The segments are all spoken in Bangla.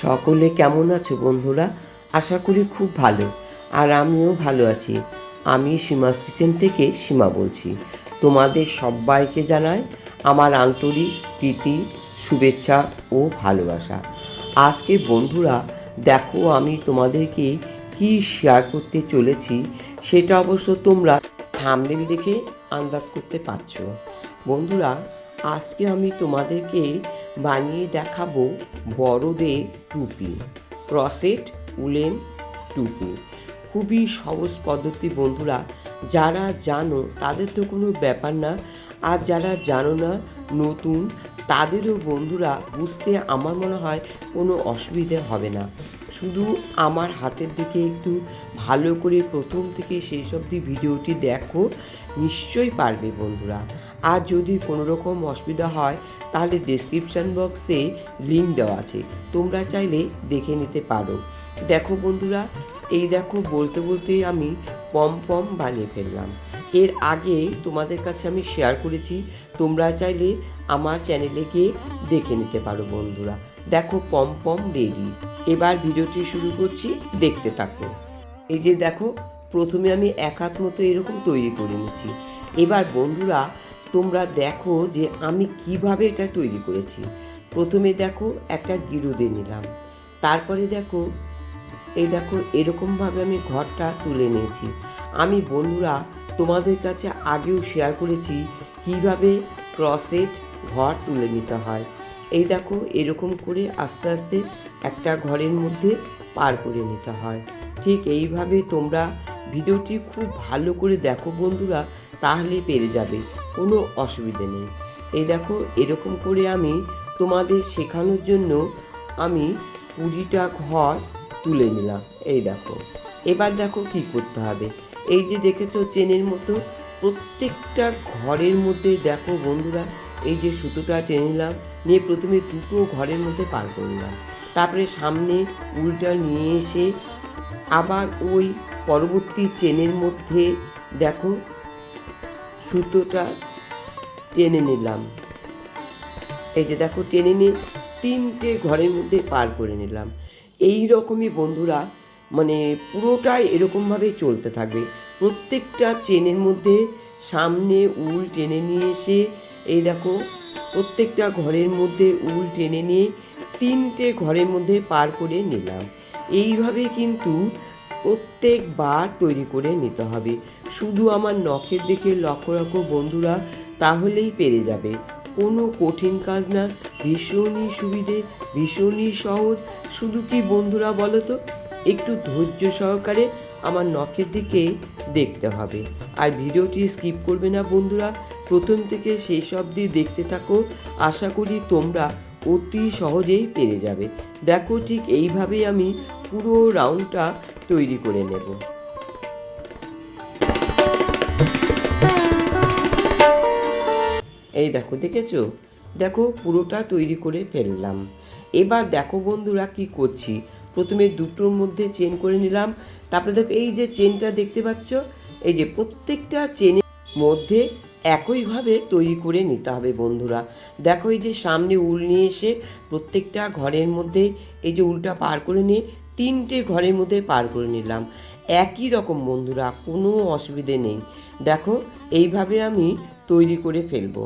সকলে কেমন আছো বন্ধুরা? আশা করি খুব ভালো। আর আমিও ভালো আছি। আমি সীমাস কিচেন থেকে সীমা বলছি। তোমাদের সবাইকে জানাই আমার আন্তরিক প্রীতি, শুভেচ্ছা ও ভালোবাসা। আজকে বন্ধুরা দেখো, আমি তোমাদেরকে কি শেয়ার করতে চলেছি সেটা অবশ্য তোমরা থাম্বনেল দেখে আন্দাজ করতে পারছো। বন্ধুরা, আজকে আমি তোমাদেরকে বানিয়ে দেখাবো বড়দের টুপি, ক্রসেট উলেন টুপি। খুবই সহজ পদ্ধতি বন্ধুরা। যারা জানো তাদের তো কোনো ব্যাপার না, আর যারা জানো না নতুন তাদেরও বন্ধুরা বুঝতে আমার মনে হয় কোনো অসুবিধে হবে না। শুধু আমার হাতের দিকে একটু ভালো করে প্রথম থেকে শেষ অবধি ভিডিওটি দেখো, নিশ্চয়ই পারবে বন্ধুরা। আর যদি কোনো রকম অসুবিধা হয় তাহলে ডেসক্রিপশান বক্সে লিঙ্ক দেওয়া আছে, তোমরা চাইলে দেখে নিতে পারো। দেখো বন্ধুরা, এই দেখো বলতে বলতে আমি পম বানিয়ে ফেললাম। এর আগে তোমাদের কাছে আমি শেয়ার করেছি, তোমরা চাইলে আমার চ্যানেলে গিয়ে দেখে নিতে পারো বন্ধুরা। দেখো পম রেডি। এবার ভিডিওটি শুরু করছি, দেখতে থাকো। এই যে দেখো, প্রথমে আমি এক হাত মতো এরকম তৈরি করে নিচ্ছি। এবার বন্ধুরা তোমরা দেখো যে আমি কিভাবে এটা তৈরি করেছি। প্রথমে দেখো একটা গিরু দিয়ে নিলাম, তারপরে দেখো এই দেখো এরকমভাবে আমি ঘরটা তুলে নিয়েছি। আমি বন্ধুরা তোমাদের কাছে আগেও শেয়ার করেছি কিভাবে ক্রসেট ঘর তুলে নিতে হয়। এই দেখো এরকম করে আস্তে আস্তে একটা ঘরের মধ্যে পার করে নিতে হয়। ঠিক এইভাবে তোমরা ভিডিওটি খুব ভালো করে দেখো বন্ধুরা, তাহলে পেরে যাবে, কোনো অসুবিধে নেই। এই দেখো এরকম করে আমি তোমাদের শেখানোর জন্য আমি 20টা ঘর তুলে নিলাম। এই দেখো, এবার দেখো কি করতে হবে। এই যে দেখেছো চেনের মতো প্রত্যেকটা ঘরের মধ্যে দেখো বন্ধুরা, এই যে সুতোটা টেনে নিলাম, নিয়ে প্রথমে দুটো ঘরের মধ্যে পার করে নিলাম, তারপরে সামনে উলটা নিয়ে এসে আবার ওই পরবর্তী চেনের মধ্যে দেখো সুতোটা টেনে নিলাম। এই যে দেখো টেনে নিয়ে 3টে ঘরের মধ্যে পার করে নিলাম। এই রকমই বন্ধুরা মানে পুরোটাই এরকমভাবেই চলতে থাকবে। প্রত্যেকটা চেনের মধ্যে সামনে উল টেনে নিয়ে এসে এই দেখো প্রত্যেকটা ঘরের মধ্যে উল টেনে নিয়ে 3টে ঘরের মধ্যে পার করে নিলাম। এইভাবে কিন্তু প্রত্যেকবার তৈরি করে নিতে হবে। শুধু আমার নখের দিকে লক্ষ্য রাখো বন্ধুরা, তাহলেই পেরে যাবে। কোনো কঠিন কাজ না, ভীষণই সুবিধে, ভীষণই সহজ। শুধু কি বন্ধুরা বলো তো, একটু ধৈর্য সহকারে আমার নখের দিকে দেখতে হবে। আর ভিডিওটি স্কিপ করবে না বন্ধুরা, প্রথম থেকে শেষ অবধি দেখতে থাকো। আশা করি তোমরা অতি সহজেই পেরে যাবে। দেখো ঠিক এইভাবেই আমি পুরো রাউন্ডটা তৈরি করে নেব। এই দেখো দেখেছো, দেখো পুরোটা তৈরি করে ফেললাম। এবার দেখো বন্ধুরা কি করছি। প্রথমে দুটোর মধ্যে চেন করে নিলাম, তারপরে দেখো এই যে চেনটা দেখতে পাচ্ছ, এই যে প্রত্যেকটা চেনের মধ্যে একইভাবে তৈরি করে নিতে হবে বন্ধুরা। দেখো এই যে সামনে উল নিয়ে এসে প্রত্যেকটা ঘরের মধ্যে এই যে উলটা পার করে নিয়ে 3টে ঘরের মধ্যে পার করে নিলাম। একই রকম বন্ধুরা, কোনো অসুবিধে নেই। দেখো এইভাবে আমি তৈরি করে ফেলবো।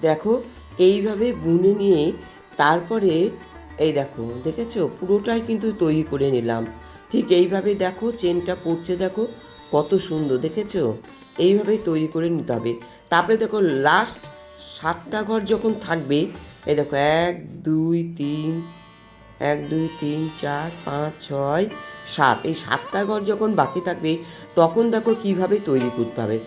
দেখো এইভাবে বুনে নিয়ে তারপরে এই দেখো দেখেছো পুরোটাই কিন্তু তৈরি করে নিলাম। ঠিক এইভাবে দেখো চেনটা পড়ছে, দেখো কত সুন্দর দেখেছো? এইভাবেই তৈরি করে নিতে হবে। তারপরে দেখো লাস্ট 7টা ঘর যখন থাকবে, এই দেখো 1 2 3 1 2 3 4 5 6 7, এই 7টা ঘর যখন বাকি থাকবে তখন দেখো কিভাবে তৈরি করতে হবে।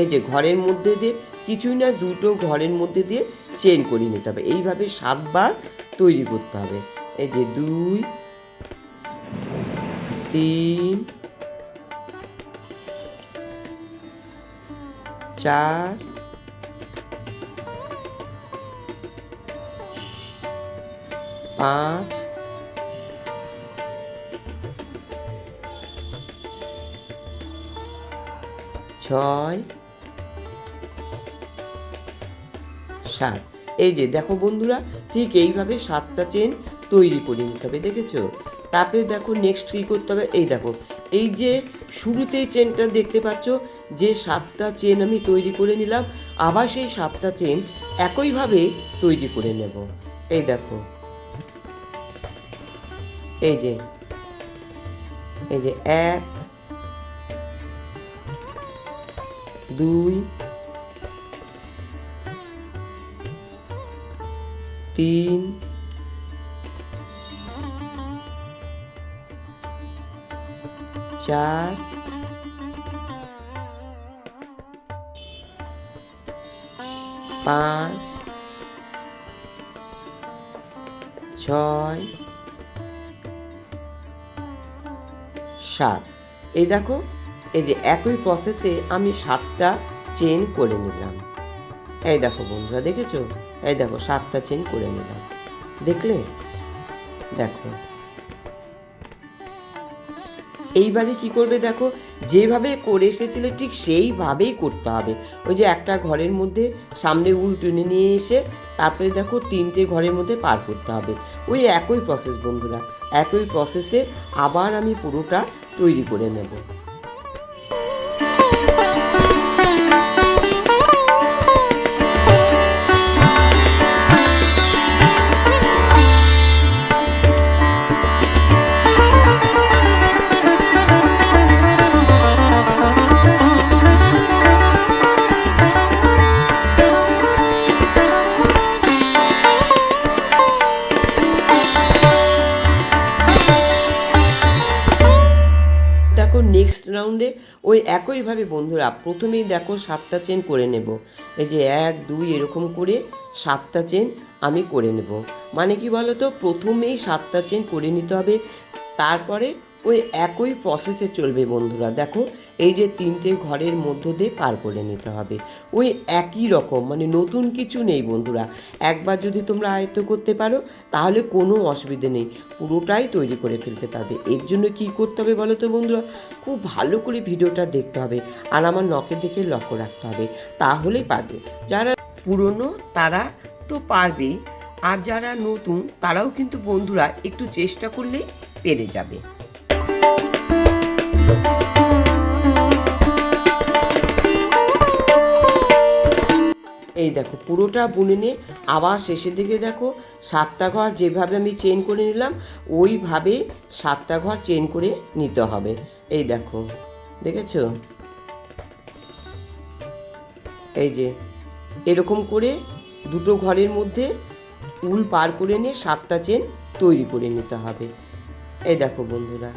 এই যে ঘরের মধ্যে দিয়ে কিছুই না, দুটো ঘরের মধ্যে দিয়ে চেন করে নিতে হবে। এইভাবে 7বার তৈরি করতে হবে। এই যে 2 3 4 5 6 7। এই যে দেখো বন্ধুরা, ঠিক এইভাবে 7টা চেন তৈরি করে নিতে হবে, দেখেছো? তারপরে দেখো নেক্সট কী করতে হবে। এই দেখো, এই যে শুরুতেই চেনটা দেখতে পাচ্ছ, যে 7টা চেন আমি তৈরি করে নিলাম, আবার সেই 7টা চেন একইভাবে তৈরি করে নেব। এই দেখো, এই যে 1 2 3 4 5 6 7। এই দেখো, এই যে একই প্রসেসে আমি 7টা চেন করে নিলাম। এই দেখো বন্ধুরা, দেখেছো? এই দেখো 7টা চেন করে নিলাম, দেখলে? দেখো এইবারে কি করবে, দেখো যেভাবে করে এসেছিলে ঠিক সেইভাবেই করতে হবে। ওই যে একটা ঘরের মধ্যে সামনে উল টেনে নিয়ে এসে তারপরে দেখো 3টে ঘরের মধ্যে পার করতে হবে। ওই একই প্রসেস বন্ধুরা, একই প্রসেসে আবার আমি পুরোটা তৈরি করে নেব। দেখো নেক্সট রাউন্ডে ওই একইভাবে বন্ধুরা প্রথমেই দেখো 7টা চেন করে নেব। এই যে 1 2 এরকম করে 7টা চেন আমি করে নেব। মানে কি বলো তো, প্রথমেই 7টা চেন করে নিতে হবে, তারপরে ওই একই প্রসেসে চলবে বন্ধুরা। দেখো এই যে 3টে ঘরের মধ্য দিয়ে পার করে নিতে হবে, ওই একই রকম, মানে নতুন কিছু নেই বন্ধুরা। একবার যদি তোমরা আয়ত্ত করতে পারো তাহলে কোনো অসুবিধে নেই, পুরোটাই তৈরি করে ফেলতে পারবে। এর জন্য কী করতে হবে বলো তো বন্ধুরা, খুব ভালো করে ভিডিওটা দেখতে হবে আর আমার নখের দিকে লক্ষ্য রাখতে হবে, তাহলেই পারবে। যারা পুরনো তারা তো পারবেই, আর যারা নতুন তারাও কিন্তু বন্ধুরা একটু চেষ্টা করলেই পেরে যাবে। এই দেখো পুরোটা বুনে নিয়ে আবার শেষের দিকে দেখো 7টা ঘর যেভাবে আমি চেন করে নিলাম ওইভাবে 7টা ঘর চেন করে নিতে হবে। এই দেখো, দেখেছো? এই যে এরকম করে দুটো ঘরের মধ্যে উল পার করে নিয়ে 7টা চেন তৈরি করে নিতে হবে। এই দেখো বন্ধুরা,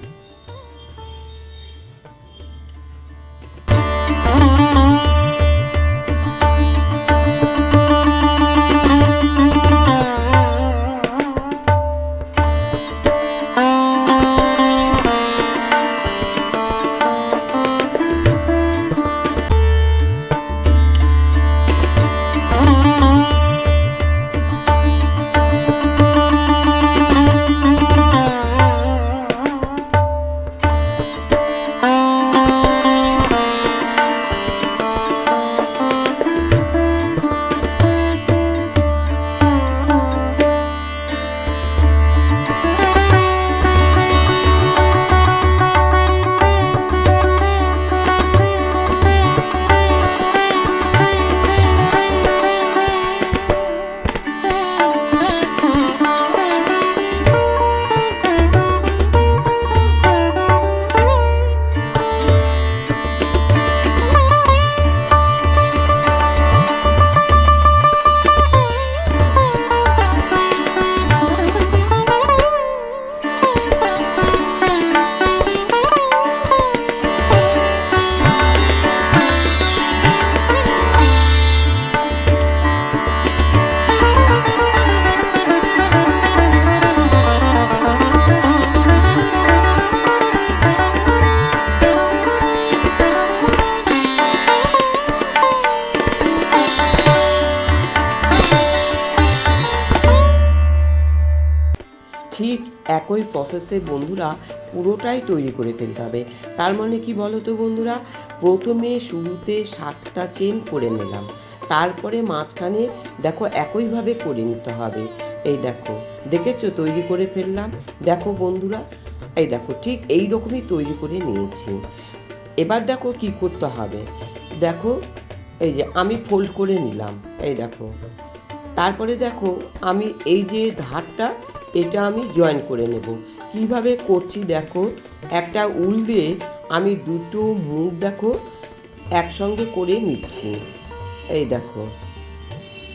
একই প্রসেসে বন্ধুরা পুরোটাই তৈরি করে ফেলতে হবে। তার মানে কি বলো তো বন্ধুরা, প্রথমে শুরুতে 7টা চেন করে নিলাম, তারপরে মাঝখানে দেখো একইভাবে করে নিতে হবে। এই দেখো, দেখেছো তৈরি করে ফেললাম। দেখো বন্ধুরা, এই দেখো ঠিক এই রকমই তৈরি করে নিয়েছি। এবার দেখো কি করতে হবে, দেখো এই যে আমি ফোল্ড করে নিলাম, এই দেখো। তারপরে দেখো আমি এই যে ধারটা, এটা আমি জয়েন করে নেব। কিভাবে করছি দেখো, একটা উল দিয়ে আমি দুটো মুখ দেখো একসঙ্গে করে নিচ্ছি। এই দেখো,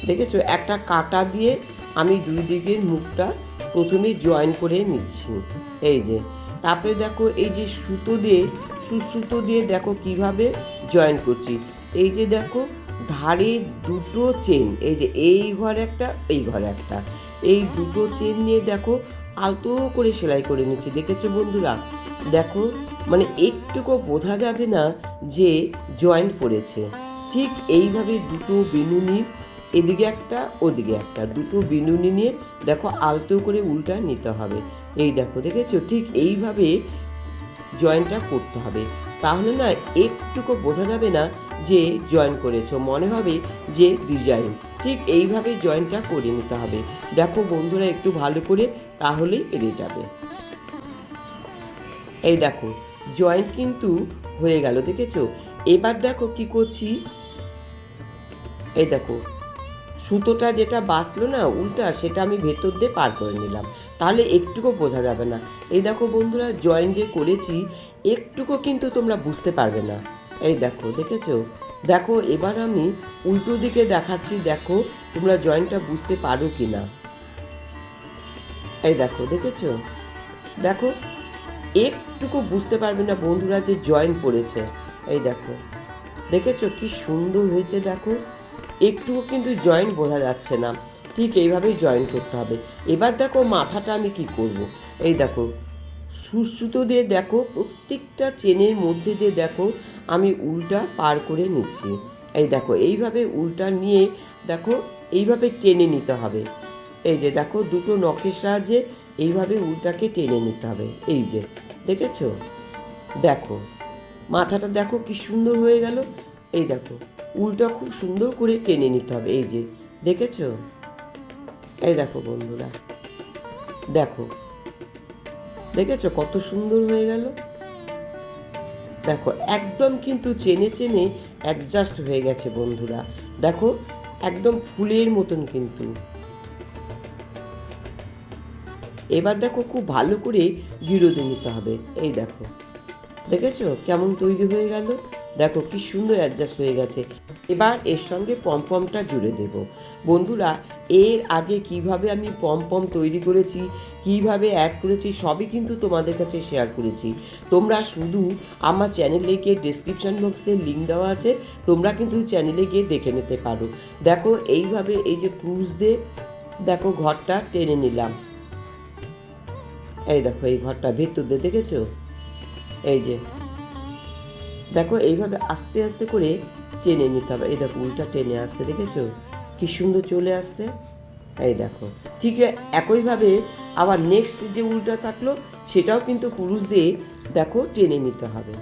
দেখেছো একটা কাঁটা দিয়ে আমি দুই দিকের মুখটা প্রথমে জয়েন করে নিচ্ছি। এই যে, তারপরে দেখো এই যে সুতো দিয়ে, সুতো দিয়ে দেখো কিভাবে জয়েন করছি। এই যে দেখো ধারে দুটো চেন, এই যে এই ঘরে একটা, এই ঘরে একটা, এই দুটো চেন নিয়ে দেখো আলতো করে সেলাই করে নিচ্ছি। দেখেছো বন্ধুরা, দেখো মানে একটুকু বোঝা যাবে না যে জয়েন্ট পড়েছে। ঠিক এইভাবে দুটো বিনুনি, এদিকে একটা ওদিকে একটা, দুটো বিনুনি নিয়ে দেখো আলতো করে উল্টা নিতে হবে। এই দেখো, দেখেছো ঠিক এইভাবে জয়েন্টটা করতে হবে, তাহলে না একটুকু বোঝা যাবে না যে জয়েন করেছো, মনে হবে যে ডিজাইন। ঠিক এইভাবে জয়েন্টটা করে নিতে হবে। দেখো বন্ধুরা একটু ভালো করে, তাহলেই পেরে যাবে। এই দেখো জয়েন্ট কিন্তু হয়ে গেল, দেখেছো। এবার দেখো কি করছি, এই দেখো সুতোটা যেটা বাঁচলো না উল্টা, সেটা আমি ভেতর দিয়ে পার করে নিলাম, তাহলে একটুকু বোঝা যাবে না। এই দেখো বন্ধুরা জয়েন যে করেছি, একটুকু কিন্তু তোমরা বুঝতে পারবে না। এই দেখো, দেখেছো। দেখো এবার আমি উল্টো দিকে দেখাচ্ছি, দেখো তোমরা জয়েনটা বুঝতে পারো কি না। এই দেখো, দেখেছো। দেখো একটুকু বুঝতে পারবে না বন্ধুরা যে জয়েন পড়েছে। এই দেখো, দেখেছো কি সুন্দর হয়েছে। দেখো একটুও কিন্তু জয়েন্ট বোঝা যাচ্ছে না। ঠিক এইভাবেই জয়েন করতে হবে। এবার দেখো মাথাটা আমি কি করব। এই দেখো সুতো দিয়ে দেখো প্রত্যেকটা চেনের মধ্যে দিয়ে দেখো আমি উল্টা পার করে নিচ্ছি। এই দেখো এইভাবে উল্টা নিয়ে দেখো এইভাবে টেনে নিতে হবে। এই যে দেখো দুটো নখের সাহায্যে এইভাবে উল্টাকে টেনে নিতে হবে। এই যে দেখেছো, দেখো মাথাটা দেখো কি সুন্দর হয়ে গেল। এই দেখো উল্টা খুব সুন্দর করে টেনে নিতে হবে। এই যে দেখেছো, এই দেখো বন্ধুরা, দেখো দেখেছো কত সুন্দর হয়ে গেল। দেখো একদম কিন্তু চেনে চেনে অ্যাডজাস্ট হয়ে গেছে বন্ধুরা। দেখো একদম ফুলের মতন কিন্তু। এবার দেখো খুব ভালো করে গিরো দিয়ে নিতে হবে। এই দেখো, দেখেছো কেমন তৈরি হয়ে গেল। দেখো কি সুন্দর অ্যাডজাস্ট হয়ে গেছে। এবার এর সঙ্গে পমপমটা জুড়ে দেব। বন্ধুরা এর আগে কিভাবে আমি পমপম তৈরি করেছি, কিভাবে অ্যাড করেছি, সবই কিন্তু তোমাদের কাছে শেয়ার করেছি। তোমরা শুধু আমার চ্যানেলে গিয়ে ডেসক্রিপশন বক্সে লিঙ্ক দেওয়া আছে, তোমরা কিন্তু চ্যানেলে গিয়ে দেখে নিতে পারো। দেখো এইভাবে এই যে ক্রুজ দিয়ে দেখো ঘরটা টেনে নিলাম। এই দেখো এই ঘরটা ভেতর দিয়ে, দেখেছো। এই যে দেখো এইভাবে আস্তে আস্তে করে টেনে নিতে হবে। এই দেখো উল্টা টেনে আসছে, দেখেছো কি সুন্দর চলে আসছে। এই দেখো ঠিক একইভাবে আবার নেক্সট যে উল্টা থাকলো সেটাও কিন্তু কুরুশ দিয়ে দেখো টেনে নিতে হবে।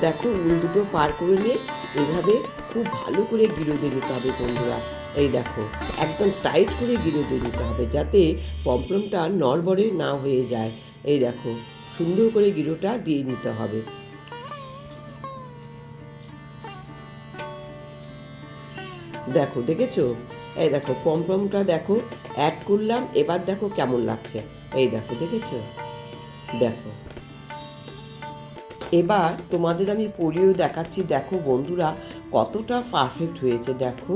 দেখো উল দুটো পার করে নিয়ে এইভাবে খুব ভালো করে গিরো দিয়ে নিতে হবে বন্ধুরা। এই দেখো একদম টাইট করে গিরো দিয়ে নিতে হবে, যাতে পমপমটা নড়বড়ে না হয়ে যায়। এই দেখো সুন্দর করে গিরোটা দিয়ে নিতে হবে। দেখো, দেখেছো? এই দেখো পমপমটা দেখো অ্যাড করলাম, এবার দেখো কেমন লাগছে। এই দেখো, দেখেছো? দেখো, এবার তোমাদের আমি পরিয়েও দেখাচ্ছি। দেখো বন্ধুরা, কতটা পারফেক্ট হয়েছে। দেখো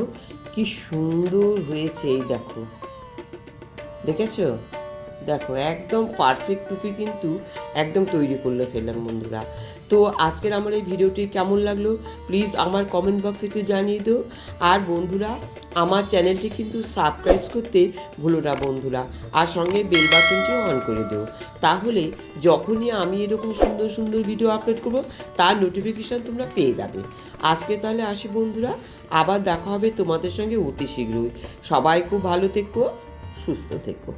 কি সুন্দর হয়েছে। এই দেখো, দেখেছো? দেখো একদম পারফেক্ট টুপি কিন্তু একদম তৈরি করলে ফেললাম বন্ধুরা। তো আজকের আমার এই ভিডিওটি কেমন লাগলো প্লিজ আমার কমেন্ট বক্সে একটু জানিয়ে দিও। আর বন্ধুরা, আমার চ্যানেলটি কিন্তু সাবস্ক্রাইব করতে ভুলো না বন্ধুরা, আর সঙ্গে বেল বাটনটিও অন করে দিও। তাহলে যখনই আমি এরকম সুন্দর সুন্দর ভিডিও আপলোড করব তার নোটিফিকেশান তোমরা পেয়ে যাবে। আজকে তাহলে আসি বন্ধুরা, আবার দেখা হবে তোমাদের সঙ্গে অতি শীঘ্রই। সবাই খুব ভালো থেকো, সুস্থ থেকো।